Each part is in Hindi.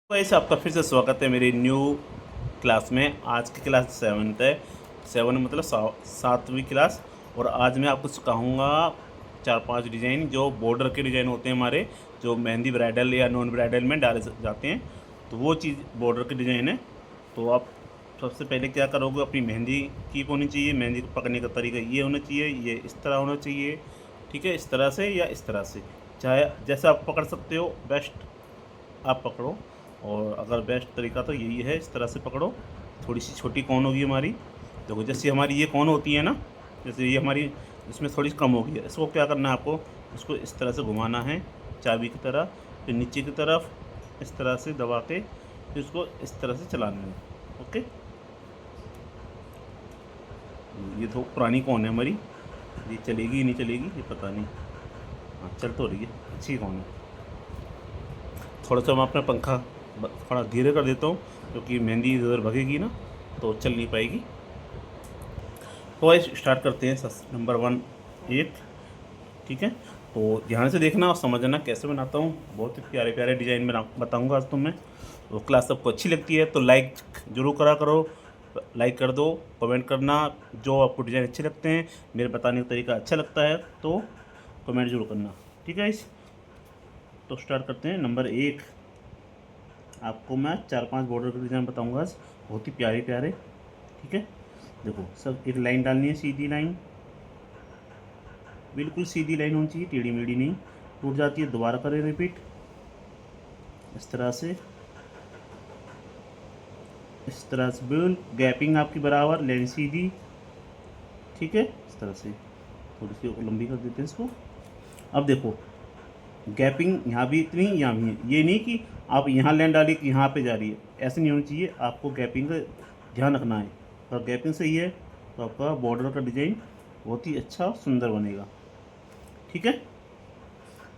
वैसे आपका फिर से स्वागत है मेरी न्यू क्लास में। आज की क्लास 7th है। 7 मतलब 7वीं क्लास। और आज मैं आपको सिखाऊंगा 4-5 डिज़ाइन जो बॉर्डर के डिज़ाइन होते हैं हमारे, जो मेहंदी ब्राइडल या नॉन ब्राइडल में डाले जाते हैं। तो वो चीज़ बॉर्डर के डिज़ाइन है। तो आप सबसे पहले क्या करोगे, अपनी मेहंदी कीप होनी चाहिए। मेहंदी को पकड़ने का तरीका ये होना चाहिए, ये इस तरह होना चाहिए, ठीक है। इस तरह से या इस तरह से, चाहे जैसे आप पकड़ सकते हो बेस्ट आप पकड़ो। और अगर बेस्ट तरीका तो यही है, इस तरह से पकड़ो। थोड़ी सी छोटी कौन होगी हमारी, देखो जैसे हमारी ये कौन होती है ना, जैसे ये हमारी इसमें थोड़ी कम होगी है। इसको क्या करना है आपको, इसको इस तरह से घुमाना है चाबी की तरह, फिर नीचे की तरफ इस तरह से दबा के फिर इसको इस तरह से चलाना है। ओके, ये तो पुरानी कौन है हमारी, ये चलेगी नहीं चलेगी ये पता नहीं। हाँ चल तो रही है, अच्छी कौन है। थोड़ा सा मैं अपना पंखा थोड़ा धीरे कर देता हूँ, क्योंकि मेहंदी इधर भगेगी ना तो चल नहीं पाएगी। तो आइए स्टार्ट करते हैं। नंबर 1 एक, ठीक है। तो ध्यान से देखना और समझना कैसे बनाता हूँ। बहुत ही प्यारे प्यारे डिज़ाइन बना बताऊँगा आज तुम्हें। तो क्लास सबको अच्छी लगती है तो लाइक ज़रूर करा करो, लाइक कर दो, कमेंट करना जो आपको डिज़ाइन अच्छे लगते हैं, मेरे बताने का तरीका अच्छा लगता है तो कमेंट जरूर करना, ठीक है। इस तो स्टार्ट करते हैं। नंबर 1 आपको मैं 4-5 बॉर्डर के डिज़ाइन बताऊंगा आज, बहुत ही प्यारे प्यारे, ठीक है। देखो सब एक लाइन डालनी है, सीधी लाइन, बिल्कुल सीधी लाइन होनी चाहिए, टेढ़ी मेढ़ी नहीं, टूट जाती है। दोबारा करें रिपीट, इस तरह से, इस तरह से बिल्कुल गैपिंग आपकी बराबर, लाइन सीधी, ठीक है। इस तरह से थोड़ी सी लंबी कर देते हैं इसको। अब देखो गैपिंग यहाँ भी इतनी, यहाँ भी है। ये नहीं कि आप यहाँ लाइन डाली कि यहाँ पे जा रही है, ऐसे नहीं होनी चाहिए। आपको गैपिंग का ध्यान रखना है। अगर गैपिंग सही है तो आपका बॉर्डर का डिज़ाइन बहुत ही अच्छा सुंदर बनेगा, ठीक है।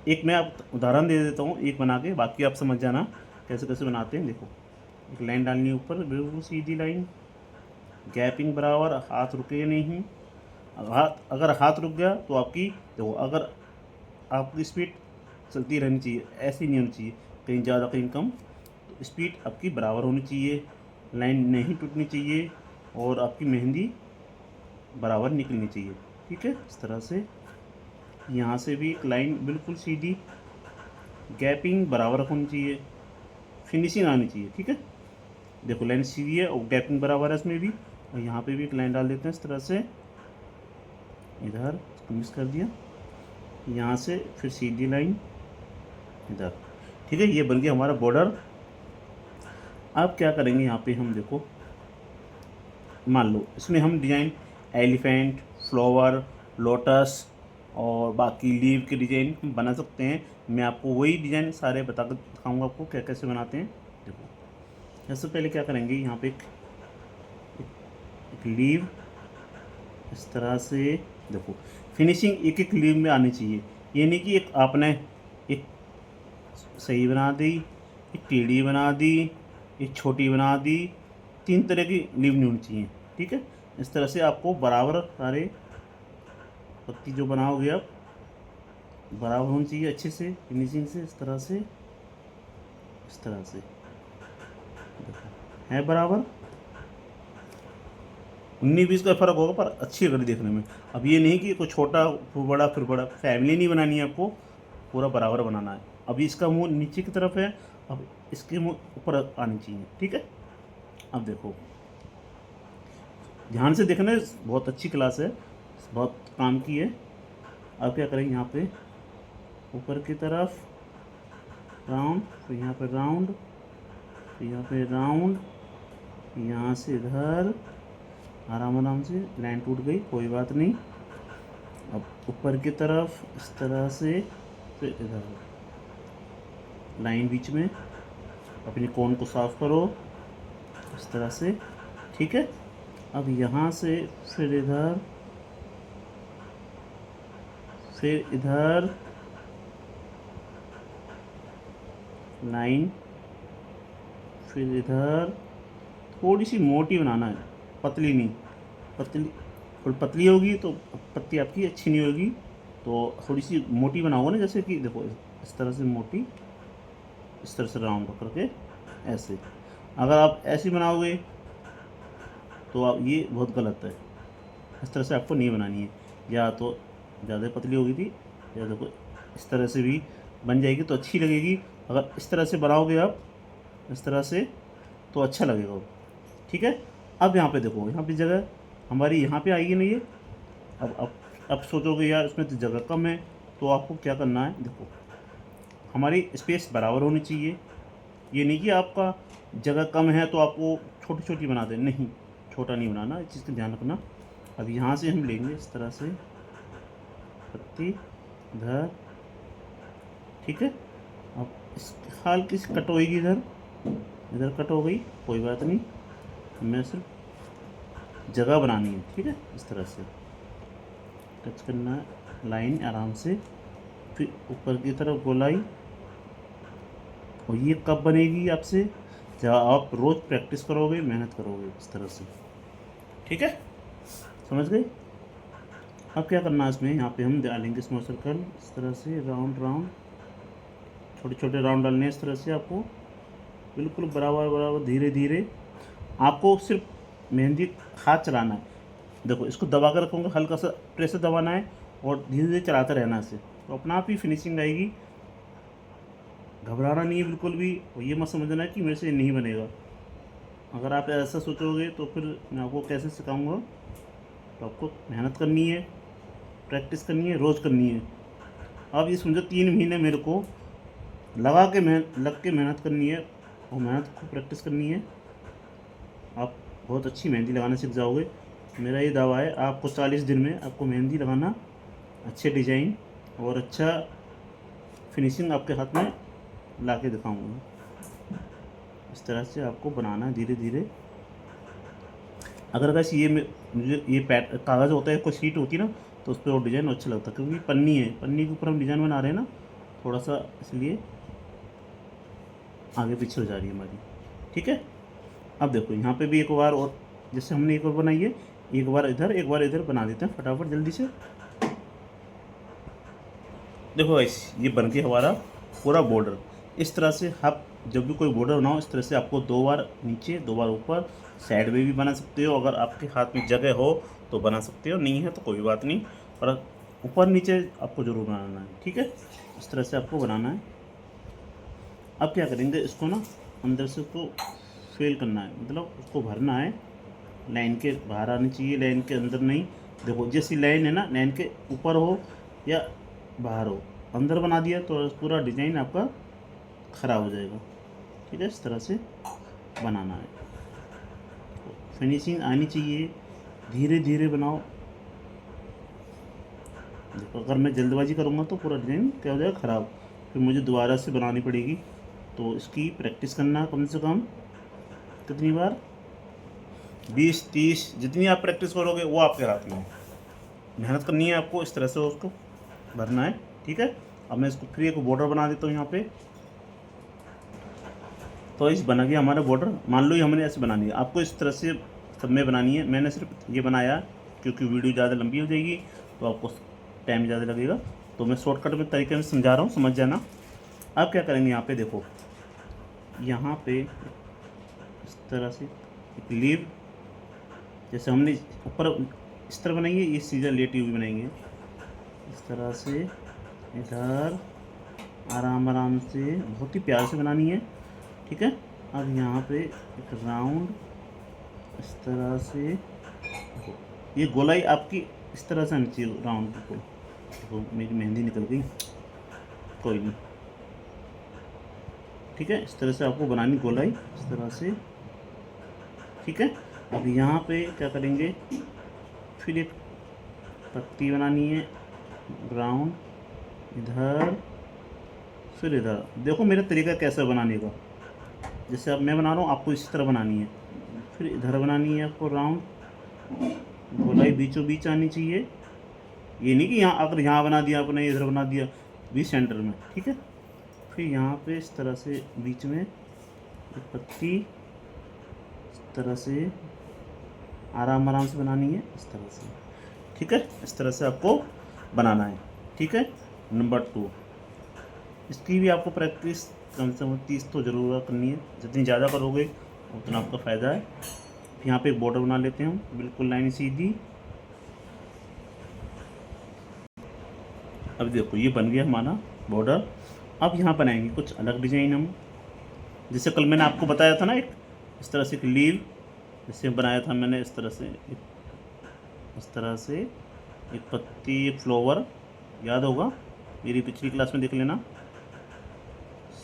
एक मैं आप उदाहरण दे देता हूँ एक बना के, बाकी आप समझ जाना कैसे कैसे बनाते हैं। देखो एक लाइन डालनी है ऊपर, बिल्कुल सीधी लाइन, गैपिंग बराबर, हाथ रुके नहीं। अगर हाथ रुक गया तो आपकी, देखो अगर आपकी स्पीड चलती रहनी चाहिए, ऐसी नहीं होनी चाहिए कहीं ज़्यादा कहीं कम। तो स्पीड आपकी बराबर होनी चाहिए, लाइन नहीं टूटनी चाहिए और आपकी मेहंदी बराबर निकलनी चाहिए, ठीक है। इस तरह से यहाँ से भी एक लाइन बिल्कुल सीधी, गैपिंग बराबर होनी चाहिए, फिनिशिंग आनी चाहिए, ठीक है। देखो लाइन सीधी है और गैपिंग बराबर है इसमें भी। और यहाँ पे भी एक लाइन डाल देते हैं इस तरह से, इधर मिस कर दिया, यहाँ से फिर सीधी लाइन इधर, ठीक है। ये बन गया हमारा बॉर्डर। अब क्या करेंगे यहाँ पे हम, देखो मान लो इसमें हम डिज़ाइन एलिफेंट, फ्लावर, लोटस और बाकी लीव के डिज़ाइन हम बना सकते हैं। मैं आपको वही डिज़ाइन सारे बता कर दिखाऊँगा आपको क्या कैसे बनाते हैं। देखो सबसे पहले क्या करेंगे, यहाँ पे एक लीव इस तरह से, देखो फिनिशिंग एक एक लीव में आनी चाहिए। ये नहीं कि एक आपने एक सही बना दी, एक टेढ़ी बना दी, एक छोटी बना दी, 3 तरह की लीव नहीं होनी चाहिए, ठीक है। इस तरह से आपको बराबर सारे पत्ती जो बनाओगे आप बराबर होनी चाहिए, अच्छे से फिनिशिंग से, इस तरह से, इस तरह से, देखो है बराबर। 19-20 का फ़र्क होगा पर अच्छी लग रही देखने में। अब ये नहीं कि कोई छोटा फिर बड़ा फिर बड़ा, फैमिली नहीं बनानी है आपको, पूरा बराबर बनाना है। अभी इसका मुंह नीचे की तरफ है, अब इसके मुंह ऊपर आनी चाहिए, ठीक है। अब देखो ध्यान से देखना, बहुत अच्छी क्लास है, बहुत काम की है। अब क्या करेंगे, यहाँ पे ऊपर की तरफ राउंड, फिर यहाँ पे राउंड, फिर यहाँ पे राउंड, यहाँ से इधर, आराम आराम से लाइन टूट गई कोई बात नहीं। अब ऊपर की तरफ इस तरह से, फिर इधर लाइन बीच में, अपने कोन को साफ करो इस तरह से, ठीक है। अब यहाँ से फिर इधर, फिर इधर लाइन, फिर इधर थोड़ी सी मोटी बनाना है, पतली नहीं। पतली थोड़ी पतली होगी तो पत्ती आपकी अच्छी नहीं होगी, तो थोड़ी सी मोटी बनाओगे ना, जैसे कि देखो इस तरह से मोटी, इस तरह से राउंड करके ऐसे। अगर आप ऐसे बनाओगे तो आप ये बहुत गलत है, इस तरह से आपको नहीं बनानी है। या तो ज़्यादा पतली होगी थी, या देखो इस तरह से भी बन जाएगी तो अच्छी लगेगी। अगर इस तरह से बनाओगे आप इस तरह से तो अच्छा लगेगा वो, ठीक है। अब यहाँ पे देखो, यहाँ पे जगह हमारी यहाँ पे आएगी नहीं ये। अब सोचोगे यार इसमें तो जगह कम है, तो आपको क्या करना है, देखो हमारी स्पेस बराबर होनी चाहिए। ये नहीं कि आपका जगह कम है तो आपको छोटी छोटी बना दें, नहीं, छोटा नहीं बनाना, इस चीज़ का ध्यान रखना। अब यहाँ से हम लेंगे इस तरह से पत्ती इधर, ठीक है। अब इस हल्की सी कट होगी, इधर इधर कट हो गई, कोई बात नहीं, हमें सिर्फ जगह बनानी है, ठीक है। इस तरह से टच करना है लाइन आराम से, फिर ऊपर की तरफ गोलाई। और ये कब बनेगी आपसे, जब आप रोज़ प्रैक्टिस करोगे, मेहनत करोगे इस तरह से, ठीक है, समझ गए। अब क्या करना है इसमें, यहाँ पे हम डालेंगे स्मॉल सर्कल, इस तरह से राउंड राउंड, छोटे छोटे राउंड डालने हैं इस तरह से आपको, बिल्कुल बराबर बराबर, धीरे धीरे। आपको सिर्फ मेहंदी हाथ चलाना है, देखो इसको दबा कर रखूँगा, हल्का सा प्रेशर दबाना है और धीरे धीरे चलाते रहना है इसे, तो अपना आप ही फिनिशिंग आएगी। घबराना नहीं है बिल्कुल भी, और ये मत समझना है कि मेरे से ये नहीं बनेगा। अगर आप ऐसा सोचोगे तो फिर मैं आपको कैसे सिखाऊंगा। तो आपको मेहनत करनी है, प्रैक्टिस करनी है, रोज़ करनी है। आप ये समझो 3 महीने मेरे को लग के मेहनत करनी है, और मेहनत को प्रैक्टिस करनी है। आप बहुत अच्छी मेहंदी लगाना सीख जाओगे, मेरा ये दावा है। आपको 40 दिन में आपको मेहंदी लगाना, अच्छे डिज़ाइन और अच्छा फिनिशिंग आपके हाथ में ला के दिखाऊँगा। इस तरह से आपको बनाना है धीरे धीरे। अगर वैसे ये मुझे ये कागज़ होता है, कोई शीट होती है ना, तो उस पर वो डिज़ाइन अच्छा लगता है, क्योंकि पन्नी है, पन्नी के ऊपर हम डिज़ाइन बना रहे हैं ना, थोड़ा सा इसलिए आगे पीछे हो जा रही है हमारी, ठीक है। अब देखो यहाँ पे भी एक बार और, जैसे हमने एक बार बनाई है, एक बार इधर बना देते हैं फटाफट जल्दी से। देखो ये बन के हमारा पूरा बॉर्डर। इस तरह से आप जब भी कोई बॉर्डर बनाओ, इस तरह से आपको 2 बार नीचे 2 बार ऊपर, साइड में भी बना सकते हो। अगर आपके हाथ में जगह हो तो बना सकते हो, नहीं है तो कोई बात नहीं, पर ऊपर नीचे आपको ज़रूर बनाना है, ठीक है। इस तरह से आपको बनाना है। अब क्या करेंगे, इसको ना अंदर से उसको फिल करना है, मतलब उसको भरना है। लाइन के बाहर आनी चाहिए, लाइन के अंदर नहीं। देखो जैसी लाइन है ना, लाइन के ऊपर हो या बाहर हो, अंदर बना दिया तो पूरा डिज़ाइन आपका ख़राब हो जाएगा, ठीक है। इस तरह से बनाना है, फिनिशिंग आनी चाहिए, धीरे धीरे बनाओ। देखो अगर मैं जल्दबाजी करूँगा तो पूरा डिज़ाइन क्या हो जाएगा, ख़राब, फिर मुझे दोबारा से बनानी पड़ेगी। तो इसकी प्रैक्टिस करना कम से कम कितनी बार, 20-30, जितनी आप प्रैक्टिस करोगे वो आपके हाथ में है। मेहनत करनी है आपको, इस तरह से उसको भरना है, ठीक है। अब मैं इसको फिर एक बॉर्डर बना देता हूँ यहाँ पे। तो इस बना गया हमारा बॉर्डर। मान लो ये हमने ऐसे बनानी है, आपको इस तरह से सब में बनानी है। मैंने सिर्फ ये बनाया क्योंकि वीडियो ज़्यादा लंबी हो जाएगी तो आपको टाइम ज़्यादा लगेगा, तो मैं शॉर्टकट में तरीके में समझा रहा हूँ, समझ जाना। अब क्या करेंगे, यहाँ पे देखो, यहाँ पे इस तरह से एक लीव, जैसे हमने ऊपर इस तरह बनाएंगे, ये सीधा लेटी हुई बनाएंगे इस तरह से, इधर आराम आराम से, बहुत ही प्यार से बनानी है, ठीक है। अब यहाँ पे एक राउंड इस तरह से, ये गोलाई आपकी इस तरह से आनी चाहिए राउंड को। तो मेरी मेहंदी निकल गई, कोई नहीं, ठीक है। इस तरह से आपको बनानी गोलाई इस तरह से, ठीक है। अब यहाँ पे क्या करेंगे, फिर एक पत्ती बनानी है राउंड, इधर फिर इधर। देखो मेरा तरीका कैसा बनाने का, जैसे अब मैं बना रहा हूँ आपको इसी तरह बनानी है। फिर इधर बनानी है आपको राउंड, गोलाई बीचों बीच आनी चाहिए। ये नहीं कि यहाँ अगर यहाँ बना दिया आपने, इधर बना दिया, बीच सेंटर में, ठीक है। फिर यहाँ पे इस तरह से बीच में एक पत्ती इस तरह से आराम आराम से बनानी है इस तरह से, ठीक है। इस तरह से आपको बनाना है, ठीक है। नंबर 2, इसकी भी आपको प्रैक्टिस कम से कम 30 तो ज़रूर करनी है, जितनी ज़्यादा करोगे उतना आपका फ़ायदा है। यहाँ पे एक बॉर्डर बना लेते हैं हम, बिल्कुल लाइन सीधी। अब देखो ये बन गया हमारा बॉर्डर। अब यहाँ बनाएंगे कुछ अलग डिज़ाइन हम, जैसे कल मैंने आपको बताया था ना, एक इस तरह से एक लीव जैसे बनाया था मैंने, इस तरह से एक पत्ती, एक फ्लावर, याद होगा मेरी पिछली क्लास में देख लेना,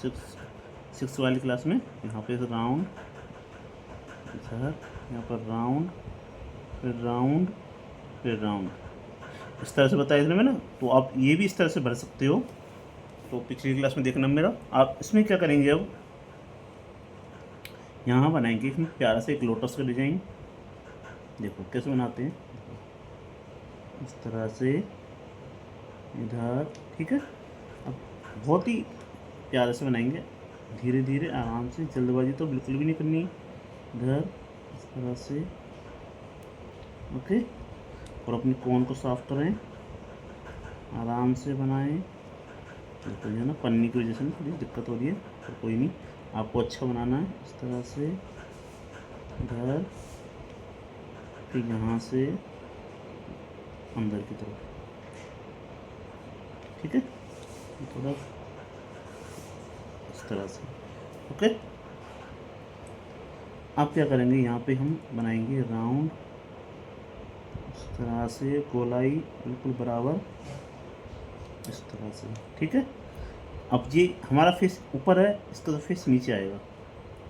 6 वाली क्लास में। यहाँ पे राउंड, इधर यहाँ पर राउंड, फिर राउंड, फिर राउंड, इस तरह से बताया था मैंने। तो आप ये भी इस तरह से भर सकते हो, तो पिछली क्लास में देखना मेरा। आप इसमें क्या करेंगे, अब यहाँ बनाएंगे इसमें प्यारा से एक लोटस का डिज़ाइन। देखो कैसे बनाते हैं, इस तरह से इधर, ठीक है। अब बहुत ही प्यारे से बनाएंगे, धीरे धीरे आराम से, जल्दबाजी तो बिल्कुल भी नहीं करनी। इधर इस तरह से, ओके। और अपनी कोन को साफ करें, आराम से बनाएं। देखो ये ना पन्नी की वजह से ना थोड़ी दिक्कत हो रही है, तो कोई नहीं, आपको अच्छा बनाना है। इस तरह से इधर, फिर यहाँ से अंदर की तरफ, ठीक है, थोड़ा इस तरह से, ओके। अब क्या करेंगे, यहाँ पे हम बनाएंगे राउंड, इस तरह से गोलाई बिल्कुल बराबर, इस तरह से, ठीक है। अब ये हमारा फेस ऊपर है, इसका तो फेस नीचे आएगा,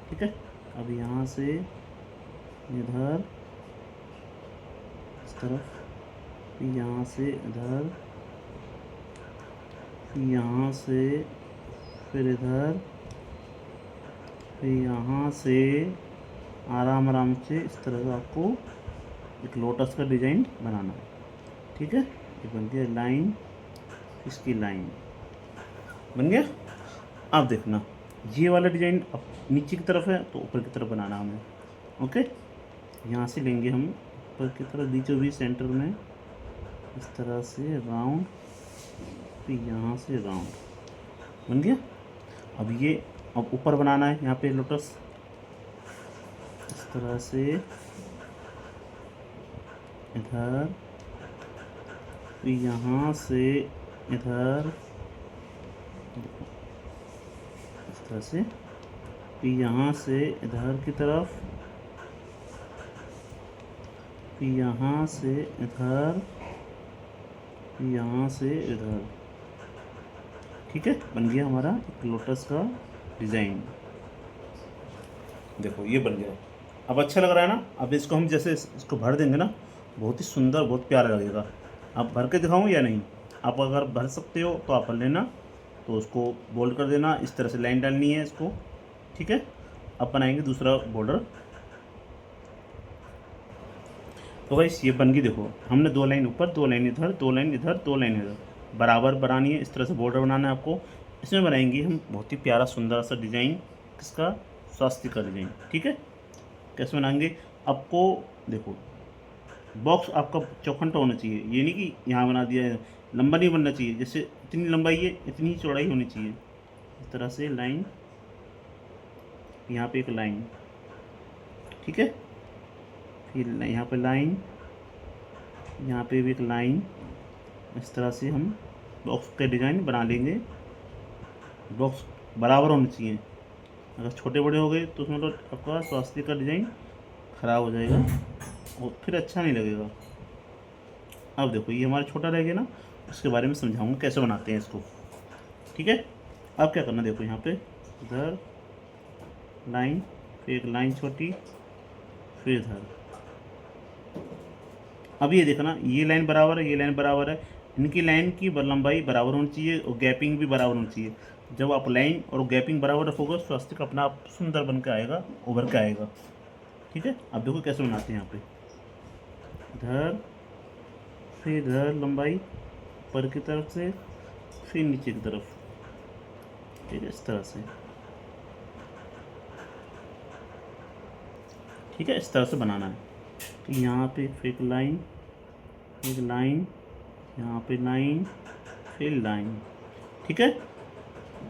ठीक है। अब यहाँ से इधर इस तरफ, फिर यहाँ से इधर, फिर यहाँ से, फिर इधर, फिर यहाँ से, आराम आराम से इस तरह से आपको एक लोटस का डिज़ाइन बनाना है, ठीक है। ये बन गया लाइन, इसकी लाइन बन गया। अब देखना ये वाला डिज़ाइन अब नीचे की तरफ है, तो ऊपर की तरफ बनाना हमें, ओके। यहाँ से लेंगे हम ऊपर की तरफ, बीचों बीच सेंटर में, इस तरह से राउंड, फिर यहाँ से राउंड, बन गया। अब ये अब ऊपर बनाना है, यहाँ पे लोटस, इस तरह से इधर, फिर यहाँ से इधर, इस तरह से, फिर यहाँ से इधर की तरफ, फिर यहाँ से इधर, फिर यहाँ से इधर, ठीक है। बन गया हमारा एक लोटस का डिज़ाइन। देखो ये बन गया, अब अच्छा लग रहा है ना। अब इसको हम जैसे इसको भर देंगे ना, बहुत ही सुंदर, बहुत प्यारा लगेगा। आप भर के दिखाऊँ या नहीं, आप अगर भर सकते हो तो आप भर लेना, तो उसको बोल्ड कर देना, इस तरह से लाइन डालनी है इसको, ठीक है। अब बनाएंगे दूसरा बॉर्डर। तो गाइस ये बन गई, देखो हमने 2 लाइन ऊपर, 2 लाइन इधर, 2 लाइन इधर, 2 लाइन इधर, बराबर बनानी है। इस तरह से बॉर्डर बनाना है आपको। इसमें बनाएंगे हम बहुत ही प्यारा सुंदर सा डिज़ाइन, किसका, स्वास्तिक का डिज़ाइन, ठीक है। कैसे बनाएंगे, आपको देखो बॉक्स आपका चौखंटा होना चाहिए, ये नहीं कि यहाँ बना दिया है, लंबा नहीं बनना चाहिए। जैसे इतनी लंबाई है इतनी ही चौड़ाई होनी चाहिए। इस तरह से लाइन, यहाँ पे एक लाइन, ठीक है, फिर यहाँ पे लाइन, यहाँ पे भी एक लाइन। इस तरह से हम बॉक्स का डिज़ाइन बना लेंगे। बॉक्स बराबर होने चाहिए, अगर छोटे बड़े हो गए तो उसमें तो आपका स्वास्थ्य का डिज़ाइन ख़राब हो जाएगा और फिर अच्छा नहीं लगेगा। अब देखो ये हमारा छोटा रह गया ना, उसके बारे में समझाऊंगा कैसे बनाते हैं इसको, ठीक है। अब क्या करना, देखो यहाँ पे इधर लाइन, फिर एक लाइन छोटी, फिर इधर। अब ये देखना, ये लाइन बराबर है, ये लाइन बराबर है, इनकी लाइन की लंबाई बराबर होनी चाहिए और गैपिंग भी बराबर होनी चाहिए। जब आप लाइन और गैपिंग बराबर रखोगे, स्वास्तिक अपना आप सुंदर बन के आएगा, उभर के आएगा, ठीक है। अब देखो कैसे बनाते हैं, यहाँ पे इधर, फिर इधर लंबाई ऊपर की तरफ से, फिर नीचे की तरफ, ठीक है, इस तरह से, ठीक है। इस तरह से बनाना है। तो यहाँ पे फिर एक लाइन, यहाँ पे लाइन, फिर लाइन, ठीक है।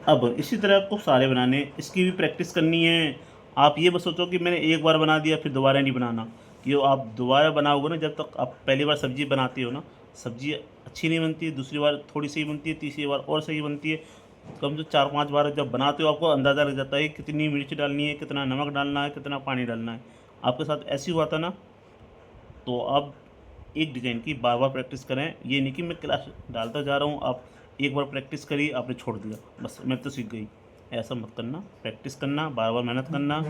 अब इसी तरह आपको सारे बनाने हैं, इसकी भी प्रैक्टिस करनी है। आप ये मत सोचो कि मैंने एक बार बना दिया फिर दोबारा नहीं बनाना। ये आप दोबारा बनाओगे ना, जब तक आप पहली बार सब्ज़ी बनाते हो ना, सब्ज़ी अच्छी नहीं बनती, दूसरी बार थोड़ी सही बनती है, तीसरी बार और सही बनती है। कम से 4-5 बार जब बनाते हो आपको अंदाज़ा लग जाता है कितनी मिर्च डालनी है, कितना नमक डालना है, कितना पानी डालना है। आपके साथ ऐसे हुआ था ना। तो अब एक डिज़ाइन की बार बार प्रैक्टिस करें। ये नहीं कि मैं क्लास डालता जा रहा हूँ, आप एक बार प्रैक्टिस करी आपने छोड़ दिया बस मैं तो सीख गई, ऐसा मत करना। प्रैक्टिस करना, बार बार मेहनत करना,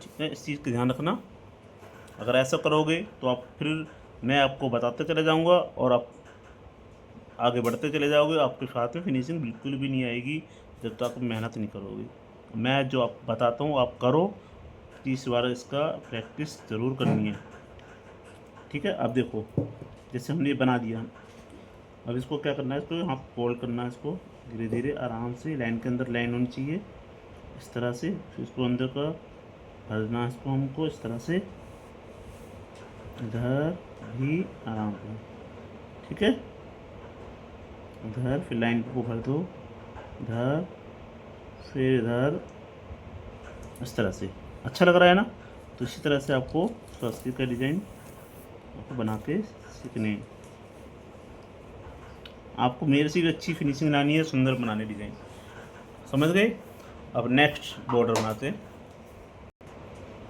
ठीक है, इस चीज़ का ध्यान रखना। अगर ऐसा करोगे तो आप फिर मैं आपको बताते चले जाऊँगा और आप आगे बढ़ते चले जाओगे। आपके साथ में फिनिशिंग बिल्कुल भी नहीं आएगी जब तक आप मेहनत नहीं करोगे। मैं जो आप बताता हूँ आप करो, 30 बार इसका प्रैक्टिस ज़रूर करनी है, ठीक है। अब देखो जैसे हमने ये बना दिया, अब इसको क्या करना है, इसको यहाँ फोल्ड करना है, इसको धीरे धीरे आराम से लाइन के अंदर लाइन होनी चाहिए इस तरह से। फिर इसको अंदर का भरना है, इसको हमको इस तरह से इधर भी आराम से, ठीक है। इधर फिर लाइन को भर दो, इधर फिर इधर, इस तरह से। अच्छा लग रहा है ना। तो इसी तरह से आपको स्वस्तिक का डिज़ाइन आपको बना के सीखने हैं। आपको मेरे से भी अच्छी फिनिशिंग लानी है, सुंदर बनाने डिज़ाइन, समझ गए। अब नेक्स्ट बॉर्डर बनाते हैं।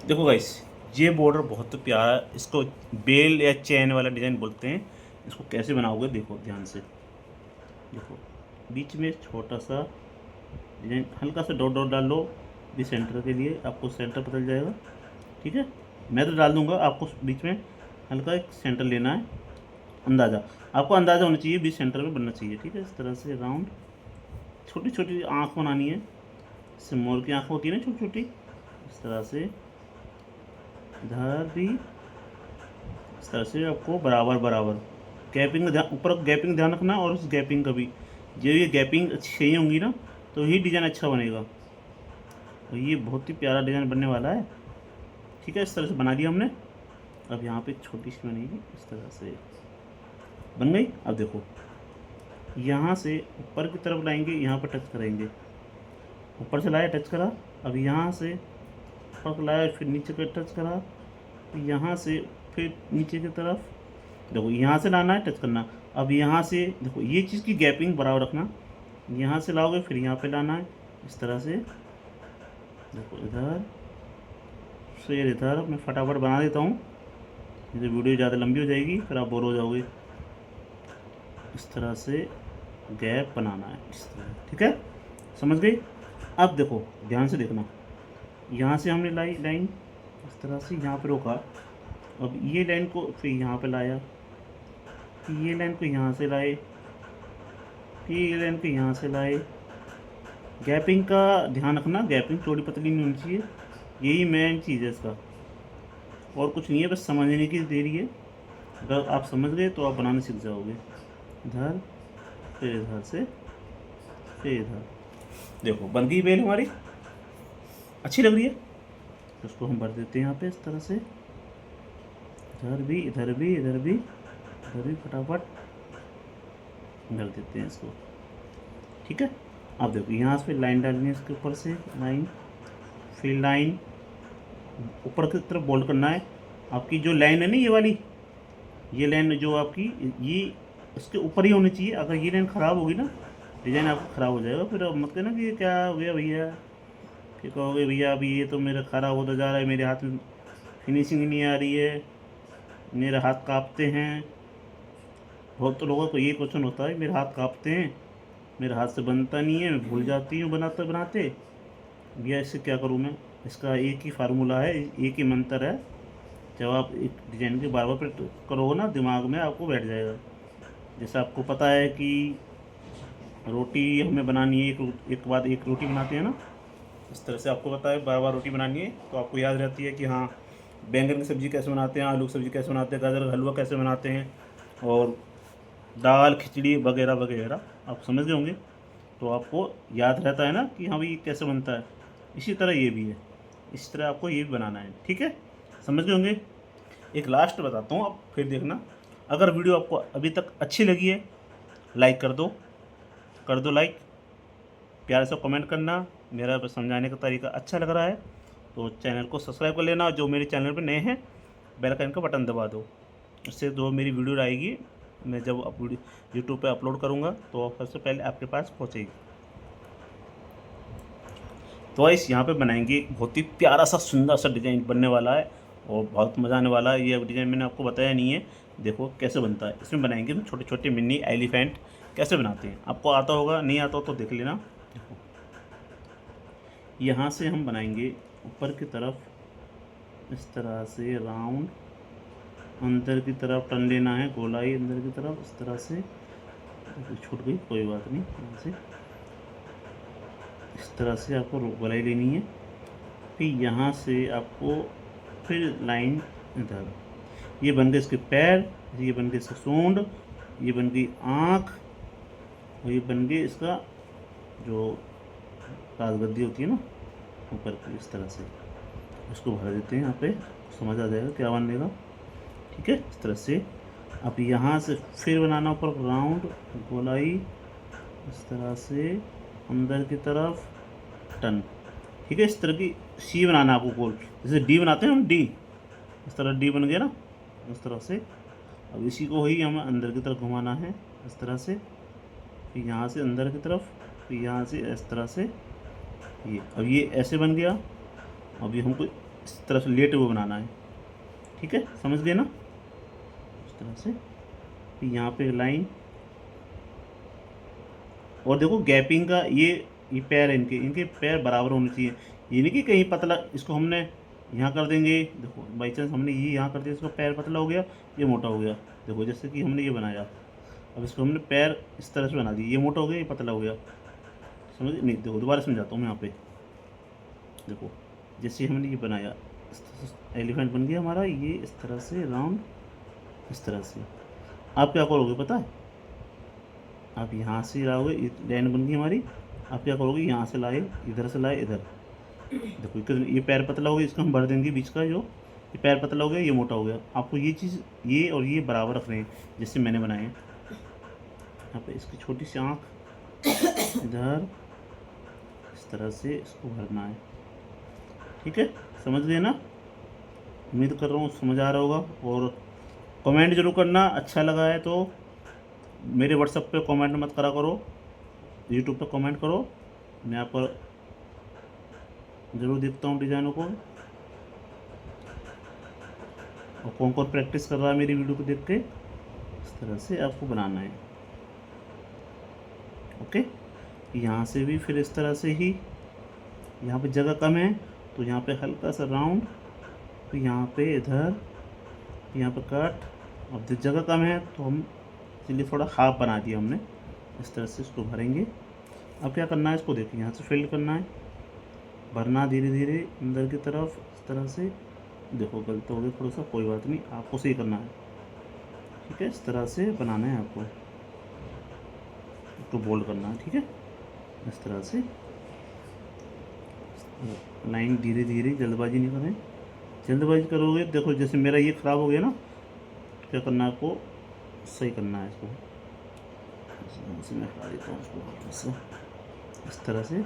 देखो गाइस, ये बॉर्डर बहुत प्यारा है, इसको बेल या चैन वाला डिज़ाइन बोलते हैं। इसको कैसे बनाओगे देखो ध्यान से। देखो बीच में छोटा सा डिज़ाइन, हल्का सा डॉट डॉट डाल लो भी सेंटर के लिए, आपको सेंटर पता चल जाएगा, ठीक है। मैं तो डाल दूंगा, आपको बीच में हल्का एक सेंटर लेना है, अंदाज़ा आपको अंदाज़ा होना चाहिए बीच सेंटर में बनना चाहिए, ठीक है। इस तरह से राउंड छोटी छोटी आँख बनानी है, इससे मोर की आँख होती है ना छोटी छोटी, इस तरह से। इधर भी इस तरह से आपको बराबर बराबर गैपिंग का ध्यान, ऊपर गैपिंग ध्यान रखना, और उस गैपिंग का भी, जब ये गैपिंग अच्छी सही होंगी ना तो ही डिज़ाइन अच्छा बनेगा। और ये बहुत ही प्यारा डिज़ाइन बनने वाला है, ठीक है। इस तरह से बना दिया हमने। अब यहाँ पे छोटी सी बनेगी, इस तरह से बन गई। अब देखो यहाँ से ऊपर की तरफ लाएंगे, यहाँ पर टच करेंगे, ऊपर से लाया टच करा, अब यहाँ से ऊपर लाया फिर नीचे पर टच करा, यहाँ से फिर नीचे की तरफ, देखो यहाँ से लाना है टच करना। अब यहाँ से देखो ये चीज़ की गैपिंग बराबर रखना, यहाँ से लाओगे फिर यहाँ पे लाना है, इस तरह से। देखो इधर फिर इधर, मैं फटाफट बना देता हूँ, ये वीडियो ज़्यादा लंबी हो जाएगी फिर आप बोर हो जाओगे। इस तरह से गैप बनाना है, इस तरह, ठीक है, समझ गई। अब देखो ध्यान से देखना, यहाँ से हमने लाई लाइन इस तरह से, यहाँ पे रोका, अब ये लाइन को फिर यहाँ पे लाया, फिर ये लाइन को यहाँ से लाए, फिर ये लाइन को यहाँ से लाए। गैपिंग का ध्यान रखना, गैपिंग चौड़ी पतली नहीं होनी चाहिए, यही मेन चीज़ है इसका, और कुछ नहीं है, बस समझने की देरी है। अगर आप समझ गए तो आप बनाना सीख जाओगे। इधर फिर इधर से फिर इधर, देखो बन गई बेल हमारी, अच्छी लग रही है। तो उसको हम भर देते हैं यहाँ पे इस तरह से, इधर भी इधर भी इधर भी इधर भी, फटाफट भर देते हैं इसको, ठीक है। अब देखो यहाँ से लाइन डालनी है, इसके ऊपर से लाइन, फिर लाइन ऊपर की तरफ बोल्ड करना है। आपकी जो लाइन है ना ये वाली, ये लाइन जो आपकी, ये इसके ऊपर ही होनी चाहिए। अगर ये लाइन ख़राब होगी ना डिज़ाइन आपका ख़राब हो जाएगा। फिर अब मत कहना कि ये क्या हो गया भैया, फिर कहोगे भैया अभी ये तो मेरा ख़राब होता जा रहा है, मेरे हाथ में फिनिशिंग नहीं आ रही है, मेरे हाथ काँपते हैं। बहुत तो लोगों को ये क्वेश्चन होता है, मेरे हाथ काँपते हैं, मेरे हाथ से बनता नहीं है, मैं भूल जाती हूँ बनाते बनाते, भैया इससे क्या करूँ मैं। इसका एक ही फार्मूला है, एक ही मंत्र है, जब आप एक डिज़ाइन के बार बार प्रैक्टिस करोगे ना दिमाग में आपको बैठ जाएगा। जैसे आपको पता है कि रोटी हमें बनानी है, एक बाद एक रोटी बनाते हैं ना, इस तरह से आपको पता है बार बार रोटी बनानी है, तो आपको याद रहती है कि हाँ बैंगन की सब्ज़ी कैसे बनाते हैं, आलू की सब्ज़ी कैसे बनाते हैं, गाजर का हलवा कैसे बनाते हैं, और दाल खिचड़ी वगैरह वगैरह आप समझ गए होंगे। तो आपको याद रहता है ना कि हाँ भाई ये कैसे बनता है। इसी तरह ये भी है, इस तरह आपको ये भी बनाना है, ठीक है, समझ गए होंगे। एक लास्ट बताता हूँ, आप फिर देखना। अगर वीडियो आपको अभी तक अच्छी लगी है लाइक कर दो लाइक, प्यार से कमेंट करना। मेरा समझाने का तरीका अच्छा लग रहा है तो चैनल को सब्सक्राइब कर लेना। जो मेरे चैनल पर नए हैं बेल आइकन का बटन दबा दो, उससे जो मेरी वीडियो आएगी मैं जब यूट्यूब पे अपलोड करूँगा तो सबसे पहले आपके पास पहुँचेगी। तो गाइस यहाँ पे बनाएंगे बहुत ही प्यारा सा सुंदर सा डिज़ाइन बनने वाला है और बहुत मज़ा आने वाला है। ये डिज़ाइन मैंने आपको बताया नहीं है, देखो कैसे बनता है। इसमें बनाएंगे हम छोटे छोटे मिनी एलिफेंट। कैसे बनाते हैं आपको आता होगा, नहीं आता हो तो देख लेना। देखो यहाँ से हम बनाएंगे ऊपर की तरफ इस तरह से राउंड, अंदर की तरफ टन लेना है, गोलाई अंदर की तरफ इस तरह से। छूट गई कोई बात नहीं, यहाँ से इस तरह से आपको गोलाई लेनी है। फिर यहाँ से आपको फिर लाइन इधर, ये बन गए इसके पैर, ये बन गए इसका सूंड, ये बन गई आँख और ये बन गई इसका जो राजगद्दी होती है ना ऊपर की, इस तरह से इसको भर देते हैं। यहाँ पे समझ आ जाएगा क्या बनेगा, ठीक है। इस तरह से अब यहाँ से फिर बनाना ऊपर राउंड गोलाई इस तरह से अंदर की तरफ टन, ठीक है। इस तरह की सी बनाना आपको गोल, जैसे डी बनाते हैं हम, डी इस तरह डी बन गया ना इस तरह से। अब इसी को ही हमें अंदर की तरफ घुमाना है इस तरह से, फिर यहाँ से अंदर की तरफ, फिर यहाँ से इस तरह से ये। अब ये ऐसे बन गया। अब ये हमको इस तरह से लेटे हुए बनाना है, ठीक है, समझ गए ना। इस तरह से फिर यहाँ पे लाइन, और देखो गैपिंग का ये पैर है, इनके पैर बराबर होने चाहिए। ये नहीं कि कहीं पतला, इसको हमने यहाँ कर देंगे, देखो बाई चांस हमने ये यहाँ कर दिया, इसका पैर पतला हो गया, ये मोटा हो गया। देखो जैसे कि हमने ये बनाया, अब इसको हमने पैर इस तरह से बना दिया, ये मोटा हो गया, ये पतला हो गया, समझ नहीं। देखो दोबारा समझाता हूँ मैं यहाँ पे। देखो जैसे हमने ये बनाया, एलिफेंट बन गया हमारा, ये इस तरह से राउंड इस तरह से। आप क्या करोगे पता है, आप यहाँ से लाओगे, लाइन बन गई हमारी। आप क्या करोगे, यहाँ से लाए, इधर से लाए, इधर। देखो ये पैर पतला हो गया, इसको हम भर देंगे बीच का, जो ये पैर पतला हो गया, ये मोटा हो गया। आपको ये चीज़, ये और ये बराबर रखने हैं जैसे मैंने बनाए हैं। यहाँ पे इसकी छोटी सी आँख इधर इस तरह से इसको भरना है, ठीक है, समझ गए ना। उम्मीद कर रहा हूँ समझ आ रहा होगा। और कमेंट जरूर करना, अच्छा लगा है तो। मेरे व्हाट्सएप पे कमेंट मत करा करो, यूट्यूब पे कमेंट करो। मैं यहाँ पर ज़रूर देखता हूँ डिज़ाइनों को, और कौन कौन प्रैक्टिस कर रहा है मेरी वीडियो को देख के। इस तरह से आपको बनाना है, ओके। यहाँ से भी फिर इस तरह से ही, यहाँ पे जगह कम है तो यहाँ पे हल्का सा राउंड, फिर यहाँ पे इधर, यहाँ पे कट। अब जगह कम है तो हम इसलिए थोड़ा हाफ बना दिया हमने, इस तरह से इसको भरेंगे। अब क्या करना है, इसको देखिए यहाँ से फिल करना है, भरना धीरे धीरे अंदर की तरफ इस तरह से। देखो गलत हो गया थोड़ा सा, कोई बात नहीं, आपको सही करना है, ठीक है। इस तरह से बनाना है आपको, इसको बोल्ड करना है, ठीक है। इस तरह से लाइन धीरे धीरे, जल्दबाजी नहीं करें। जल्दबाजी करोगे देखो जैसे मेरा ये ख़राब हो गया ना, क्या करना है आपको, सही करना है इसको। मैं हटा देता हूँ इसको, इस तरह से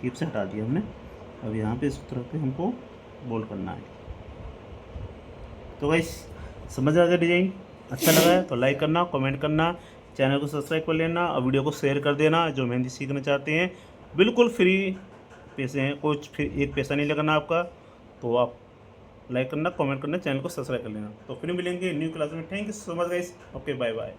कीप से हटा दिया हमने। अब यहाँ पे इस तरह पे हमको बोल्ड करना है। तो गाइस समझ आ गया डिज़ाइन, अच्छा लगा है तो लाइक करना, कमेंट करना, चैनल को सब्सक्राइब कर लेना और वीडियो को शेयर कर देना। जो मेहंदी सीखना चाहते हैं बिल्कुल फ्री पैसे हैं, कुछ फिर एक पैसा नहीं लगना आपका। तो आप लाइक करना, कमेंट करना, चैनल को सब्सक्राइब कर लेना। तो फिर मिलेंगे न्यू क्लास में। Thank you so much guys, okay bye bye.